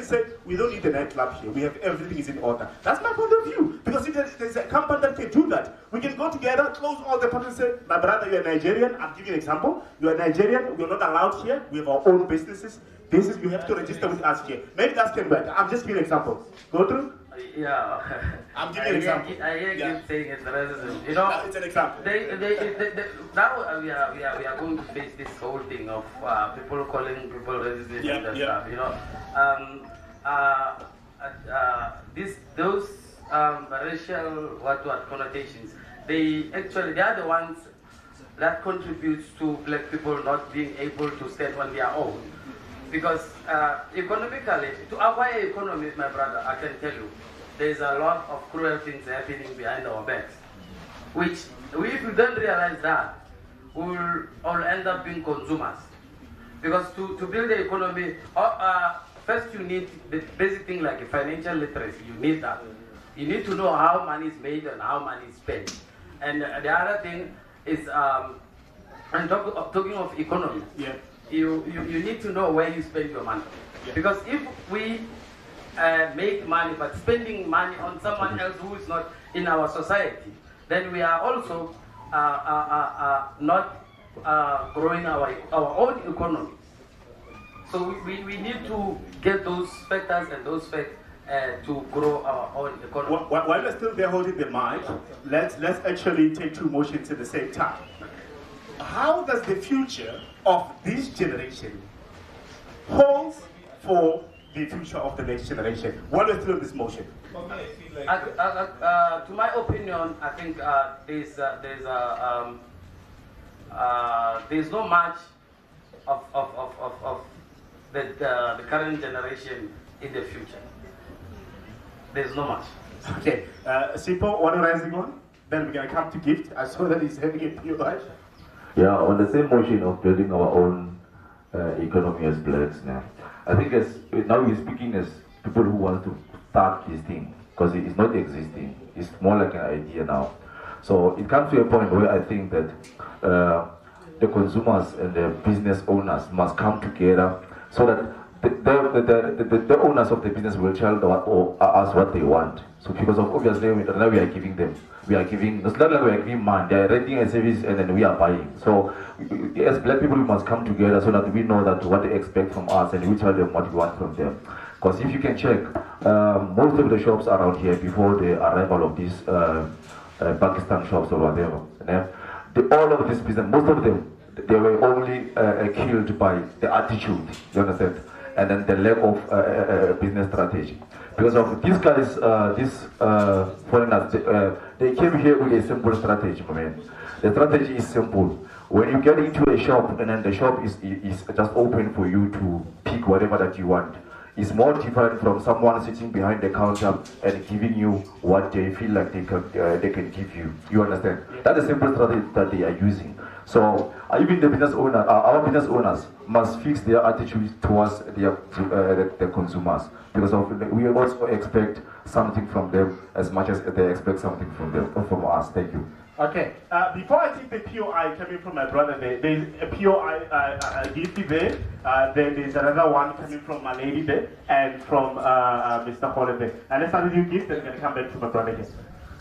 say, we don't need a nightclub here. We have everything is in order. That's my point of view. Because if there's a company that can do that, we can go together, close all the partners and say, my brother, you're Nigerian. I'm giving you an example. You're Nigerian. We're not allowed here. We have our own businesses. You have to register with us here. Maybe that can work. I'm just giving an example. Go through. Yeah. I'm giving an example. I hear you saying it's racism. You know, it's an example. Now we are going to face this whole thing of people calling people racist and stuff. You know, those racial connotations. They are the ones that contributes to black people not being able to stand on their own. Because economically, to acquire economy, my brother, I can tell you, there's a lot of cruel things happening behind our backs. Which, if we don't realize that, we'll all end up being consumers. Because to build the economy, first you need the basic thing like a financial literacy. You need that. You need to know how money is made and how money is spent. And the other thing is, I'm talking of economy. Yeah. You need to know where you spend your money. Yeah. Because if we make money but spending money on someone else who is not in our society, then we are also not growing our own economy. So we need to get those factors and those facts to grow our own economy. While we're still there holding the mic, let's actually take two motions at the same time. How does the future of this generation hold for the future of the next generation? While we're still in this motion. For me, I feel like to my opinion, I think there's no much of the current generation in the future. There's no much. Okay, Sipo, one rising one. Then we're gonna come to Gift. I saw that he's having a POI. Yeah, on the same motion of building our own economy as blacks now. I think now we're speaking as people who want to start this thing, because it is not existing. It's more like an idea now. So it comes to a point where I think that the consumers and the business owners must come together so that the owners of the business will tell us what they want. So because of obviously now we are giving them. It's not like we are giving money. They are renting a service and then we are buying. So as black people we must come together so that we know that what they expect from us and we tell them what we want from them. Because if you can check, most of the shops around here before the arrival of these Pakistan shops or whatever, all of this business, most of them, they were only killed by the attitude, you understand? And then the lack of business strategy. Because of these guys, these foreigners, they came here with a simple strategy, man. The strategy is simple. When you get into a shop and then the shop is just open for you to pick whatever that you want, it's more different from someone sitting behind the counter and giving you what they feel like they can give you. You understand? That's a simple strategy that they are using. So even the business owner, our business owners must fix their attitude towards the consumers, because we also expect something from them as much as they expect something from us. Thank you. Okay. Before I take the POI coming from my brother, there's a POI Gifty there. Then there's another one coming from my lady there, and from Mr. Holland there. And let's start with you, Gift, then we're going to come back to my brother here.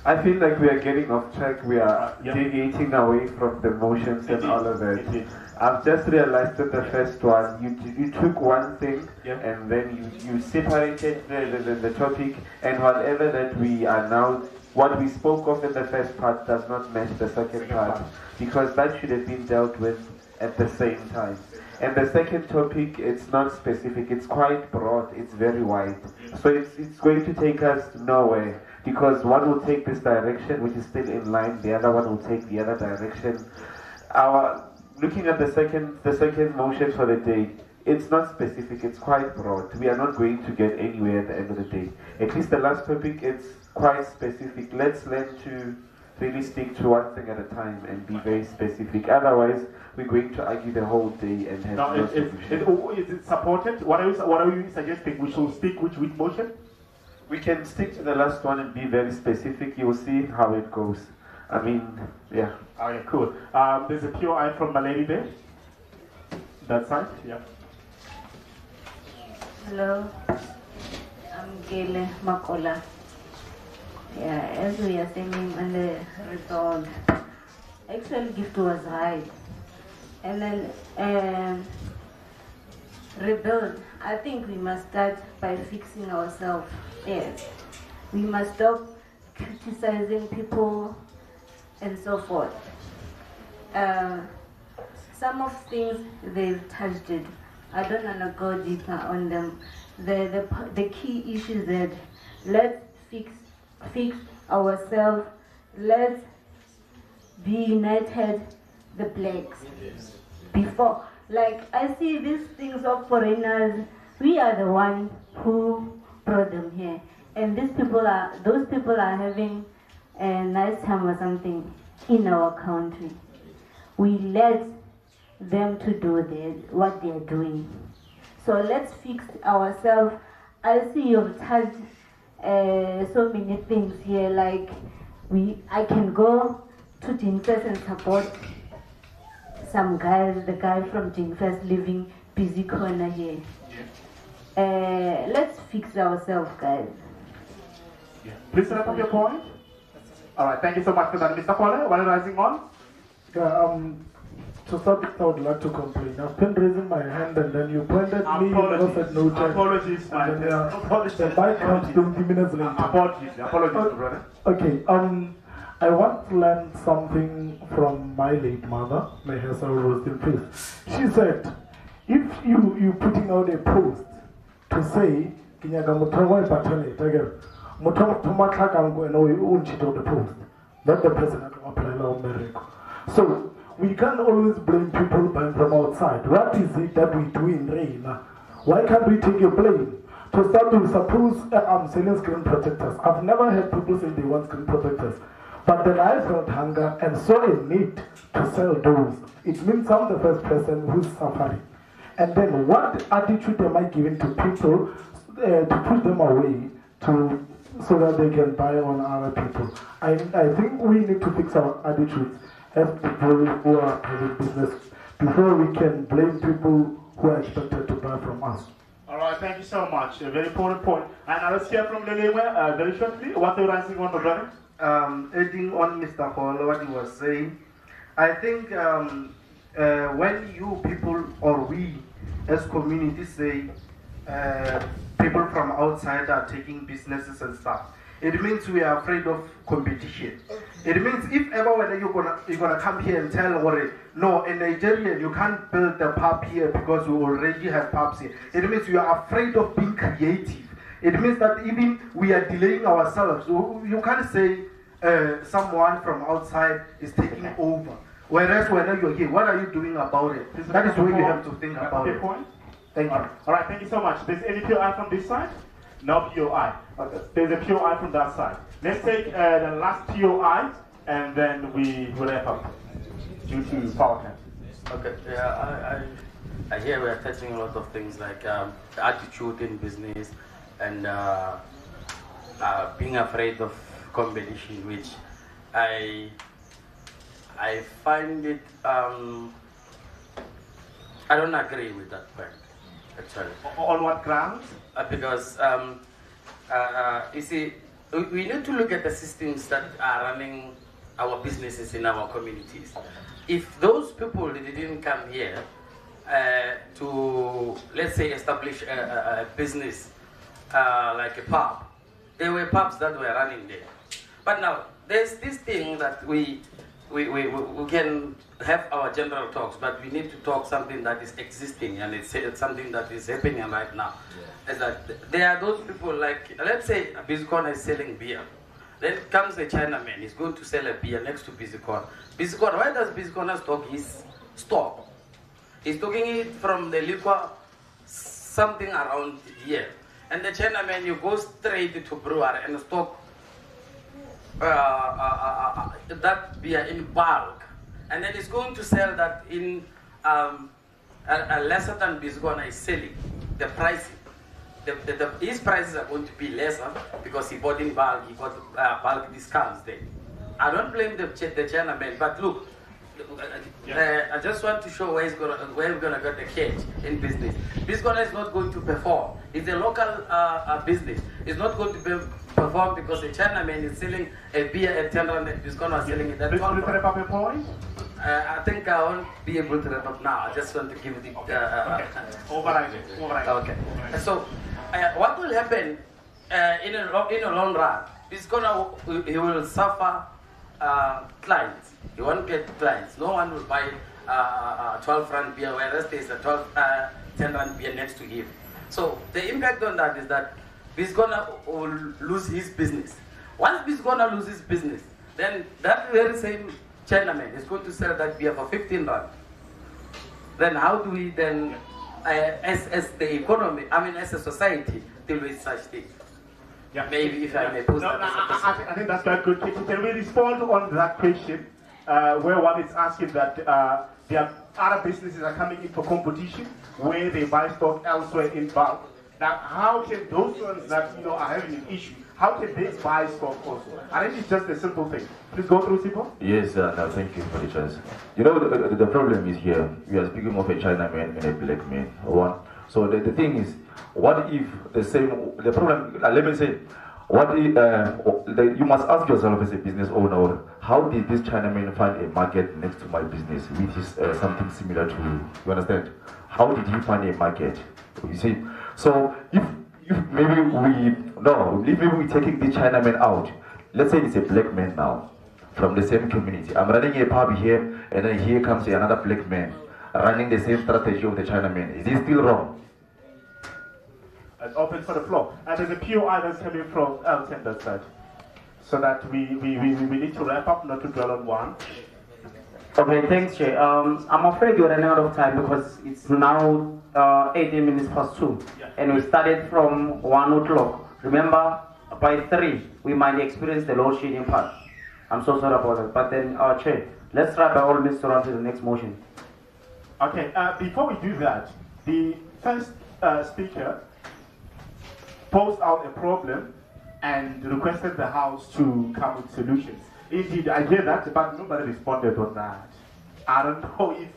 I feel like we are getting off track. We are deviating away from the motions and all of that. I've just realized that the first one, you took one thing and then you separated the topic, and whatever that we are now, what we spoke of in the first part does not match the second part, because that should have been dealt with at the same time. And the second topic, it's not specific, it's quite broad, it's very wide. So it's going to take us nowhere, because one will take this direction, which is still in line, the other one will take the other direction. Looking at the second motion for the day, it's not specific, it's quite broad. We are not going to get anywhere at the end of the day. At least the last topic, it's quite specific. Let's learn to really stick to one thing at a time and be very specific. Otherwise, we're going to argue the whole day and have no solution. Is it supported? What are you suggesting? We should stick with which motion? We can stick to the last one and be very specific. You'll see how it goes. I mean, yeah. Okay, cool. There's a POI from my lady there. That side, yeah. Hello. Kele Makola. Yeah, as we are saying on the result, actual gift was right. And then rebuild. I think we must start by fixing ourselves. Yes. We must stop criticizing people and so forth. Some of things they've touched it. I don't want to go deeper on them. The key issue is that let's fix ourselves. Let's be united, the blacks. Before, like I see these things of foreigners, we are the ones who brought them here, and those people are having a nice time or something in our country. We let them to do what they are doing. So let's fix ourselves. I see you've touched so many things here. Like I can go to Jinfest and support some guys, the guy from Jinfest living busy corner here. Yeah. Let's fix ourselves, guys. Yeah. Please wrap up your point. All right, thank you so much for that, Mr. Kwale. What are you rising on? Yeah, to start with, I would like to complain. I've been raising my hand and then you pointed me and said no time. Apologies, my apologies. The mic comes 20 minutes later. Apologies, brother. Okay, I want to learn something from my late mother, may her soul rest in peace. She said, if you putting out a post to say, Kinyaga Mutawa Patale, Tiger, Mutawa Tumatlaka and Unchito the post, not the president of America. So, we can't always blame people buying from outside. What is it that we do in Reina? Why can't we take a blame? To start with, suppose I'm selling screen protectors. I've never heard people say they want screen protectors. But then I felt hunger and saw a need to sell those. It means I'm the first person who's suffering. And then what attitude am I giving to people to push them away so that they can buy on other people? I think we need to fix our attitudes as people who are having business before we can blame people who are expected to buy from us. All right, thank you so much. A very important point. And now let's hear from Lelewe very shortly. What are you rising on, brother? Adding on Mr. Hall, what he was saying, I think when you people or we as communities say people from outside are taking businesses and stuff, it means we are afraid of competition. It means if ever when you're gonna come here and tell no, in Nigeria you can't build a pub here because we already have pubs here. It means you are afraid of being creative. It means that even we are delaying ourselves. You can't say someone from outside is taking over. Whereas when you're here, what are you doing about it? That is what you have to think about it. Thank you. All right, thank you so much. There's any POI from this side? No POI. Okay. There's a POI from that side. Let's take the last POI and then we will wrap up due to power cut. Okay, yeah, I hear we are touching a lot of things like the attitude in business and being afraid of competition, which I find it, I don't agree with that point, actually. On what grounds? Because, you see, we need to look at the systems that are running our businesses in our communities. If those people didn't come here to, let's say, establish a business like a pub, there were pubs that were running there. But now, there's this thing that we can have our general talks, but we need to talk something that is existing and it's something that is happening right now. Yeah. Is that there are those people like, let's say Bizicon is selling beer. Then comes a Chinaman, he's going to sell a beer next to Bizicon. Bizicon, why does Bizicon stock his stock? He's taking it from the liquor, something around here. And the Chinaman, you go straight to brewer and stock that beer in bulk, and then he's going to sell that in a lesser than Bizicon is selling. The price, his prices are going to be lesser because he bought in bulk. He got bulk discounts there. I don't blame the Chinaman, but look, I just want to show where we're gonna get the cash in business. Biscona is not going to perform. It's a local business. It's not going to perform because a Chinaman is selling a beer at 10 rand. Biscona is selling it at 12 rand. Wrap up your point? I think I won't be able to wrap up now. I just want to give the. Override. Okay. So, what will happen in a long run? Biscona he will suffer clients. He won't get clients. No one will buy 12 rand beer, whereas there's a 10 rand beer next to him. So the impact on that is that Biscona will lose his business. Once Biscona loses business, then that very same Chinaman is going to sell that beer for 15 rand. Then how do we then, as the economy, as a society, deal with such things? Yeah. Maybe if I may pose that as a question. I think that's quite good. Can we respond on that question where one is asking that there are other businesses are coming in for competition where they buy stock elsewhere in bulk? Now, how can those ones that are having an issue, how can they buy stock also? I think it's just a simple thing. Please go through, Sipo. Yes, no, thank you for the chance. The problem is here. We are speaking of a Chinaman and a black man. One. So the thing is, what if the problem, let me say, what if, you must ask yourself as a business owner, how did this Chinaman find a market next to my business, which is something similar to you understand? How did he find a market? You see, so if maybe we're taking the Chinaman out, let's say it's a black man now, from the same community. I'm running a pub here, and then here comes another black man, running the same strategy of the Chinaman. Is he still wrong? It's open for the floor. And there's a POI that's coming from Elton that side. So that we need to wrap up, not to dwell on one. Okay, thanks, Jay. I'm afraid we're running out of time because it's now 18 minutes past 2. Yeah. And we started from 1 o'clock. Remember, by 3, we might experience the load shedding part. I'm so sorry about that. But then, Chair, let's try by all means to run to the next motion. Okay, before we do that, the first speaker posed out a problem and requested the House to come with solutions. Indeed, I hear that, but nobody responded on that. I don't know if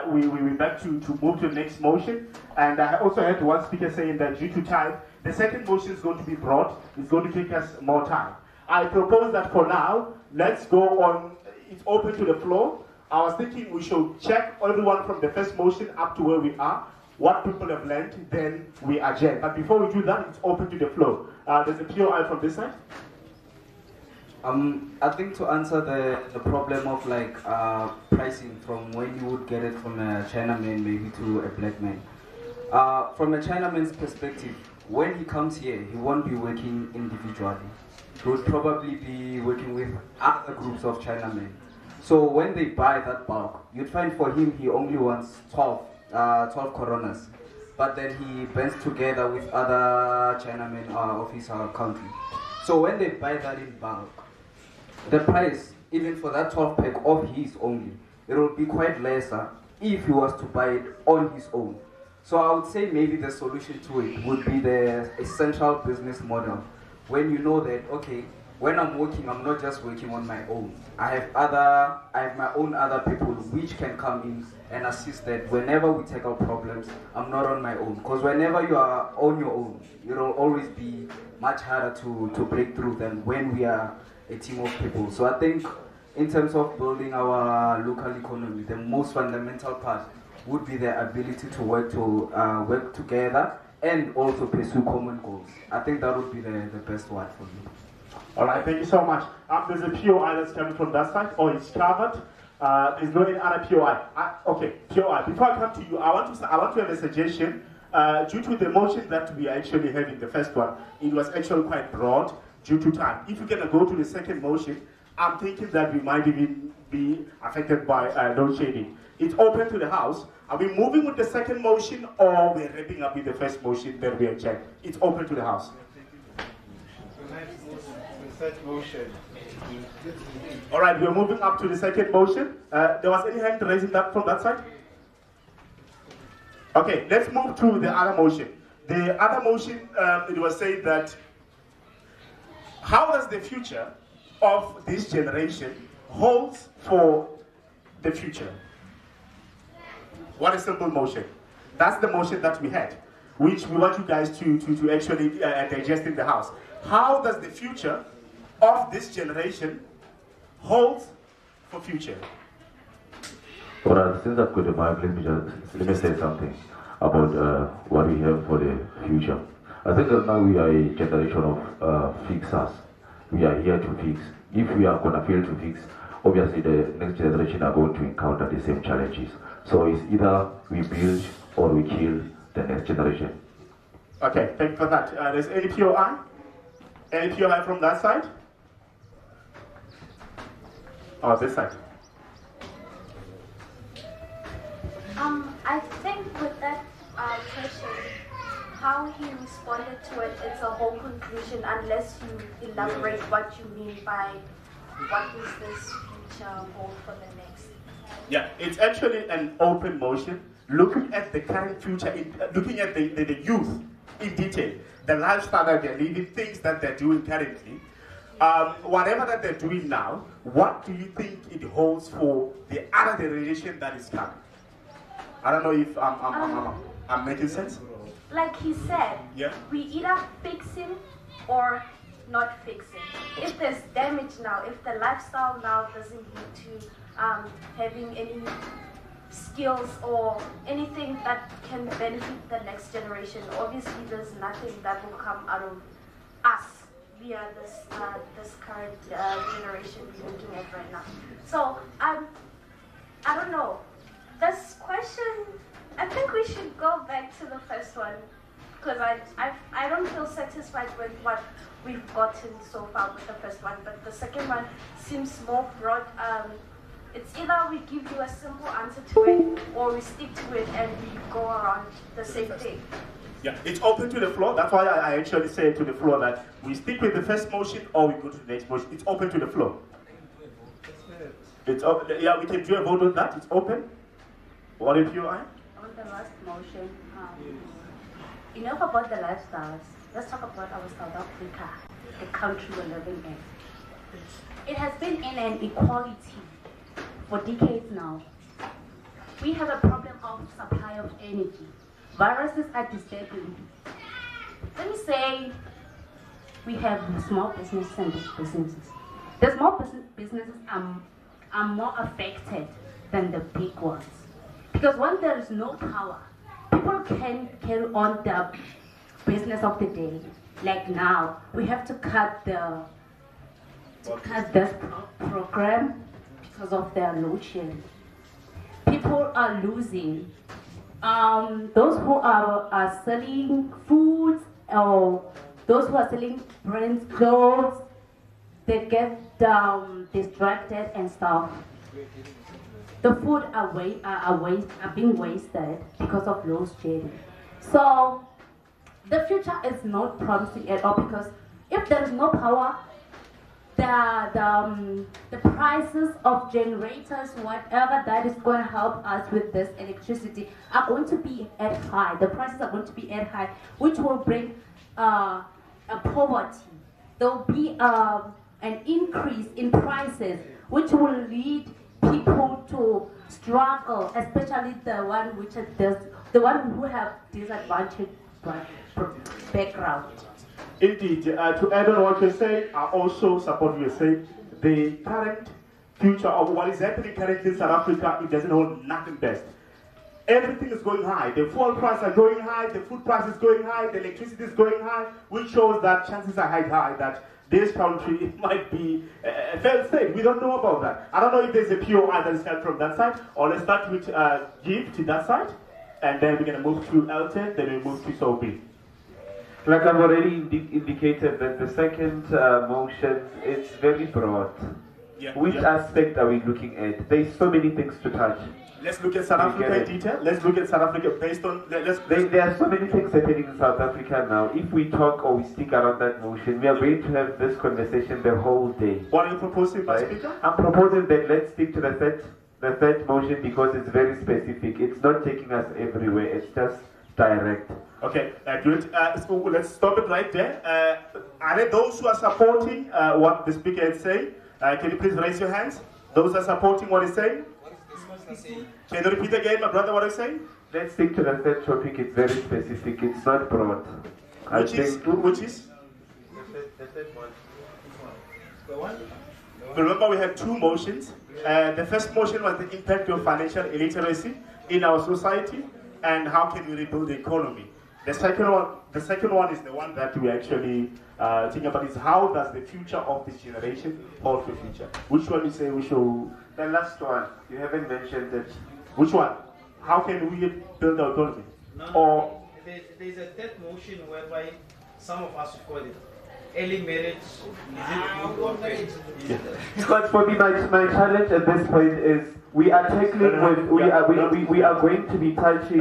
we're back to move to the next motion. And I also heard one speaker saying that due to time, the second motion is going to be brought. It's going to take us more time. I propose that for now, let's go on. It's open to the floor. I was thinking we should check everyone from the first motion up to where we are, what people have learned, then we adjourn. But before we do that, it's open to the floor. There's a POI from this side. I think to answer the problem of pricing from when you would get it from a Chinaman maybe to a black man. From a Chinaman's perspective, when he comes here, he won't be working individually. He would probably be working with other groups of Chinamen. So when they buy that bulk, you'd find for him he only wants 12 coronas. But then he bands together with other Chinamen of his country. So when they buy that in bulk, the price, even for that 12 pack of his only, it will be quite lesser if he was to buy it on his own. So I would say maybe the solution to it would be the essential business model. When you know that, okay, when I'm working, I'm not just working on my own. I have my own other people which can come in and assist that whenever we take out problems, I'm not on my own. Because whenever you are on your own, it will always be much harder to break through than when we are a team of people. So I think in terms of building our local economy, the most fundamental part would be the ability to work together and also pursue common goals. I think that would be the best one for me. All right, thank you so much. There's a POI that's coming from that side. Oh, it's covered. There's no any other POI. Okay, POI. Before I come to you, I want to have a suggestion. Due to the motion that we actually had in the first one, it was actually quite broad due to time. If we're gonna go to the second motion, I'm thinking that we might even be affected by load shedding. It's open to the House. Are we moving with the second motion or we're wrapping up with the first motion that we have checked? It's open to the House. Motion. All right, we're moving up to the second motion. There was any hand raising that from that side? Okay, let's move to the other motion. The other motion, it was said that how does the future of this generation holds for the future. What a simple motion. That's the motion that we had, which we want you guys to actually digest in the house. How does the future of this generation hold for future? Alright, since I've got the mic, let me say something about what we have for the future. I think that now we are a generation of fixers. We are here to fix. If we are going to fail to fix, obviously the next generation are going to encounter the same challenges. So it's either we build or we kill the next generation. Okay, thank you for that. There's any POI? Any POI from that side? Oh, this side. I think with that question, how he responded to it, it's a whole conclusion unless you elaborate what you mean by what is this future hold for the next. Yeah, it's actually an open motion, looking at the current future, looking at the youth in detail, the lifestyle that they're living, things that they're doing currently, whatever that they're doing now, what do you think it holds for the other generation that is coming? I don't know if I'm making sense. Like he said, yeah, we either fixing or not fixing. If there's damage now, if the lifestyle now doesn't lead to having any skills or anything that can benefit the next generation, obviously there's nothing that will come out of us via this current generation we're looking at right now. So I don't know. This question, I think we should go back to the first one because I don't feel satisfied with what we've gotten so far with the first one, but the second one seems more broad. It's either we give you a simple answer to it or we stick to it and we go around the same thing. Yeah, it's open to the floor. That's why I actually say to the floor that we stick with the first motion or we go to the next motion. It's open to the floor. It's open. Yeah, we can do a vote on that. It's open. What if you are? On the last motion, enough about the lifestyles. Let's talk about our South Africa, the country we're living in. It has been in an equality for decades now. We have a problem of supply of energy. Viruses are disturbing. Let me say we have small businesses and big businesses. The small businesses are more affected than the big ones. Because when there is no power, people can carry on the business of the day. Like now, we have to cut this program because of the load shedding. People are losing. Those who are selling foods or those who are selling brands, clothes, they get distracted and stuff. The food are being wasted because of load shedding. So the future is not promising at all because if there is no power, the prices of generators, whatever that is going to help us with this electricity, are going to be at high. The prices are going to be at high, which will bring a poverty. There will be an increase in prices, which will lead people to struggle, especially the one who have disadvantaged background. Indeed, to add on what you're saying, I also support what you're saying. The current future of what is happening currently in South Africa, it doesn't hold nothing best. Everything is going high. The fuel prices are going high, the food price is going high, the electricity is going high, which shows that chances are high that this country might be a failed state. We don't know about that. I don't know if there's a POI that is held from that side, or let's start with Give to that side, and then we're going to move to Elton, then we move to Sophie. Like I've already indicated that the second motion is very broad. Yeah, Which aspect are we looking at? There's so many things to touch. Let's look at South Africa in detail. Let's look at South Africa based on... There are so many things happening in South Africa now. If we talk or we stick around that motion, we are going to have this conversation the whole day. What are you proposing, Vice Speaker? I'm proposing that let's stick to the third motion because it's very specific. It's not taking us everywhere. It's just direct. Okay, good. So let's stop it right there. Are there those who are supporting what the speaker is saying? Can you please raise your hands? Those who are supporting what he's saying? Can you repeat again, my brother, what I say? Let's stick to the third topic. It's very specific. It's not broad. Which is? The third one. Remember, we had two motions. The first motion was the impact of financial illiteracy in our society and how can we rebuild the economy. The second one is the one that we actually think about is how does the future of this generation hold for future. Which one you say we should? The last one. You haven't mentioned it. Which one? How can we build our economy? No, there's a third motion whereby some of us call it early marriage. Scott, for me, my challenge at this point is we are tackling we are going to be touching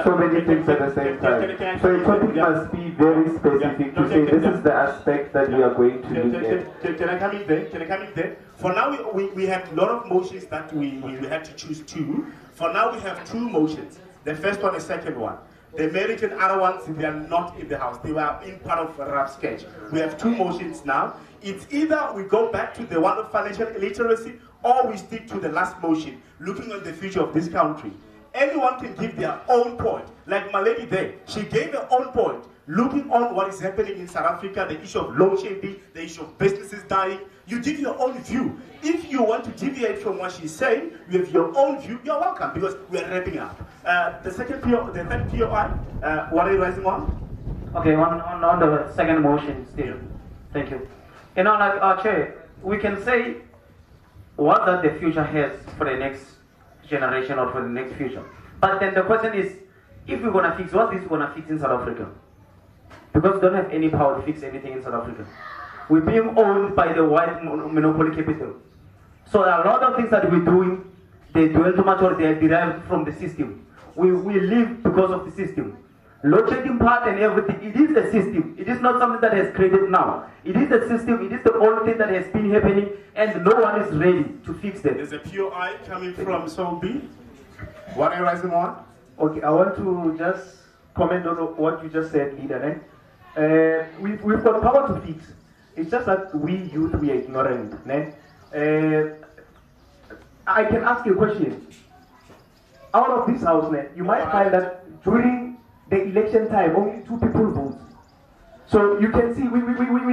so many things at the same time. So the topic must be very specific to say this is the aspect that we are going to look at. Can I come in there? Can I come in there? For now, we have a lot of motions that we had to choose two. For now, we have two motions. The first one, the second one. The marriage and other ones, they are not in the house. They were in part of a rough sketch. We have two motions now. It's either we go back to the one of financial illiteracy or we stick to the last motion, looking at the future of this country. Anyone can give their own point. Like my lady there, she gave her own point, looking on what is happening in South Africa, the issue of load shedding, the issue of businesses dying. You give your own view. If you want to deviate from what she's saying, you have your own view, you're welcome, because we are wrapping up. The third POI, what are you raising on? Okay, on the second motion still. Thank you. You know, like our chair, we can say what that the future has for the next generation or for the next future. But then the question is, if we're gonna fix, what is gonna fix in South Africa? Because we don't have any power to fix anything in South Africa. We're being owned by the white monopoly capital. So a lot of things that we're doing, they dwell too much or they are derived from the system. We live because of the system. Load shedding part and everything, it is the system. It is not something that has created now. It is the system, it is the old thing that has been happening and no one is ready to fix them. There's a POI coming from Sobi. What are you rising on? Okay, I want to just comment on what you just said, leader. We've got power to fix. It's just that we youth, we are ignorant. I can ask you a question. Out of this house, you might find that during the election time, only 2 people vote. So you can see we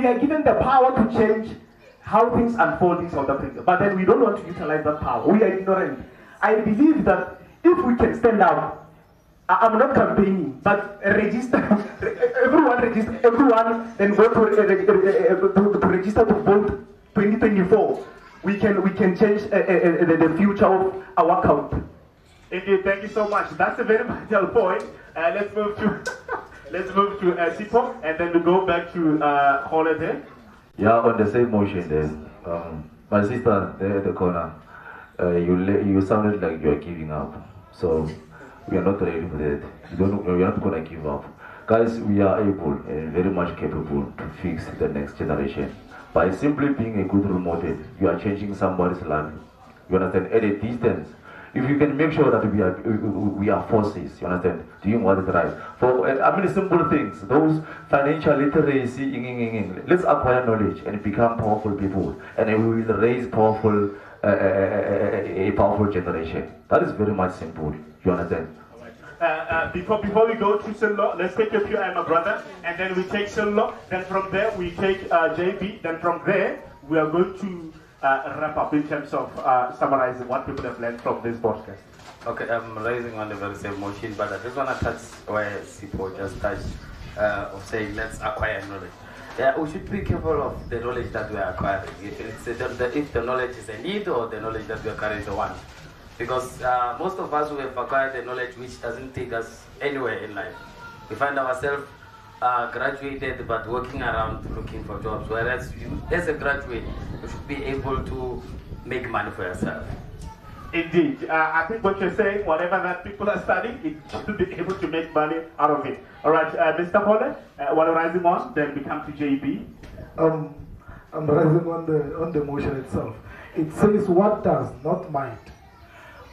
are given the power to change how things unfold in South Africa. But then we don't want to utilize that power. We are ignorant. I believe that if we can stand up, I'm not campaigning, but register, everyone then go to register to vote 2024. We can change the future of our country. Indeed, thank you so much. That's a very vital point. Let's move to Sipo, and then we go back to Holiday. Yeah, on the same motion then. My sister there at the corner, you sounded like you are giving up. So we are not ready for that. We are not going to give up. Guys, we are able and very much capable to fix the next generation. By simply being a good role model, you are changing somebody's life. You understand? At a distance. If you can make sure that we are forces, you understand, doing what is right. For simple things, those financial literacy, let's acquire knowledge and become powerful people, and we will raise a powerful generation. That is very much simple. You understand? Before we go to Silo, let's take a few, my brother, and then we take Silo. Then from there we take JB. Then from there we are going to wrap up in terms of summarizing what people have learned from this podcast. Okay, I'm raising on the very same motion, but I just want to touch where Sipo just touched of saying let's acquire knowledge. Yeah, we should be careful of the knowledge that we are acquiring. If the knowledge is a need or the knowledge that we are currently want. Because most of us who have acquired the knowledge which doesn't take us anywhere in life. We find ourselves graduated but working around looking for jobs. Whereas you, as a graduate, you should be able to make money for yourself. Indeed. I think what you're saying, whatever that people are studying, it should be able to make money out of it. All right, Mr. Hole, what are rising on? Then we come to JB. I'm rising on the motion itself. It says, what does, not might.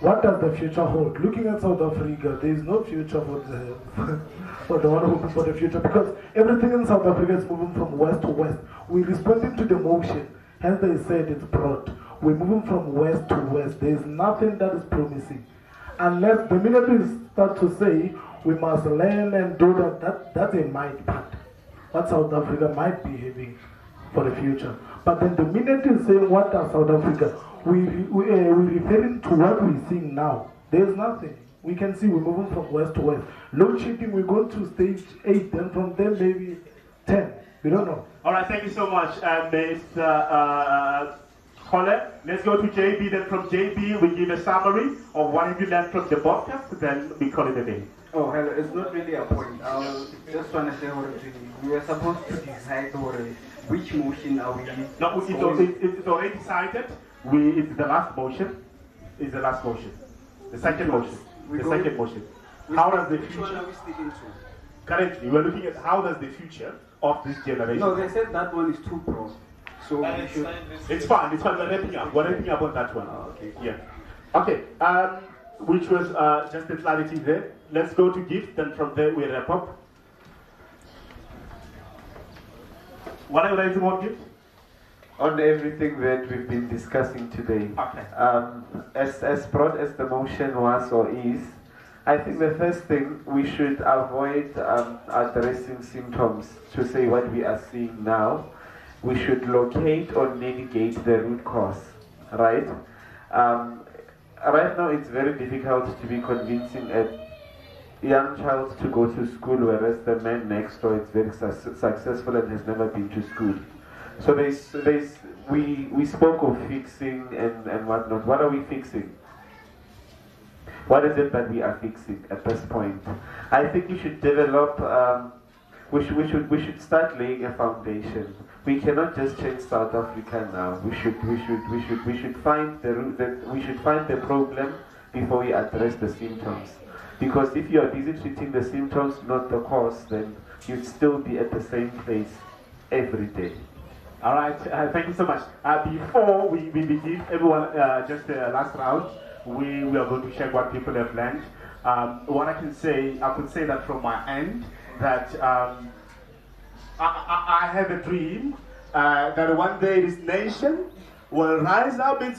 What does the future hold? Looking at South Africa, there is no future for the one hoping for the future, because everything in South Africa is moving from west to west. We're responding to the motion, hence they said it's broad. we're moving from west to west. There's nothing that is promising. Unless the minute we start to say we must learn and do that's a might part. What South Africa might be having for the future. But then the minute you say what does South Africa, we're referring to what we're seeing now. There's nothing. We can see we're moving from west to west. Load shedding, we're going to stage 8, then from there maybe 10. We don't know. All right, thank you so much, Mr. Colin. Let's go to JB. Then from JB, we give a summary of what have you learned from the podcast. Then we call it a day. Oh, hello. It's not really a point. I just want to say we were supposed to decide which motion are we. No, it's already decided. It's the last motion. It's the last motion. The second motion. The second motion. How does the future? Which one are we sticking to? Currently, we're looking at how does the future of this generation. No, they said that one is too broad. So we should. It's fine. It's fine. We're wrapping up. We're wrapping up on that one. Oh, okay. Yeah. Okay. Which was just the clarity there. Let's go to gift, and from there we wrap up. What are you writing on gift? On everything that we've been discussing today. Okay. As broad as the motion was or is, I think the first thing we should avoid addressing symptoms to say what we are seeing now. We should locate or negate the root cause, right? Right now it's very difficult to be convincing a young child to go to school, whereas the man next door is very successful and has never been to school. So we spoke of fixing and whatnot. What are we fixing? What is it that we are fixing at this point? I think we should develop. We should start laying a foundation. We cannot just change South Africa now. We should find the problem before we address the symptoms. Because if you are busy treating the symptoms, not the cause, then you'd still be at the same place every day. All right, thank you so much. Before we begin, everyone, just the last round, we are going to check what people have learned. What I could say that from my end, that I have a dream that one day this nation will rise up into